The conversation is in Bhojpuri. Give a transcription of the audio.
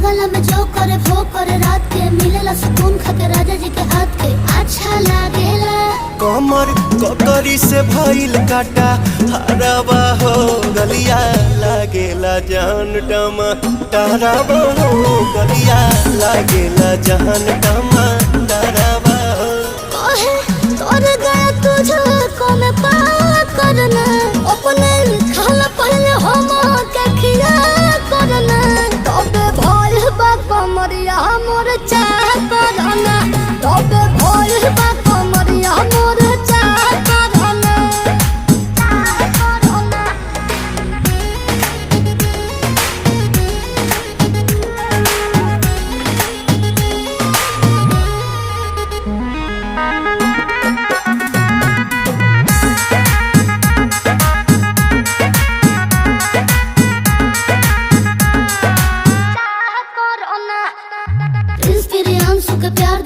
बगल में जो करे वो करे रात के मिलेला सुकून खाके राजा जी के हाथ के अच्छा लागेला। कमर ककरी से भइल काटा हराबा हो गलिया लागेला जान टमा डराबा हो गलिया लागेला जान टमा डराबा हो। कहे तोर गया तुझको मैं पार करना अपने खाला पहले हम के खिया करना तबे भोल बा कमरिया मोर चाह करना तबे भोल बा कमरिया मोर चाह करना चाह करना। प्रिंस प्रियांशु के प्यार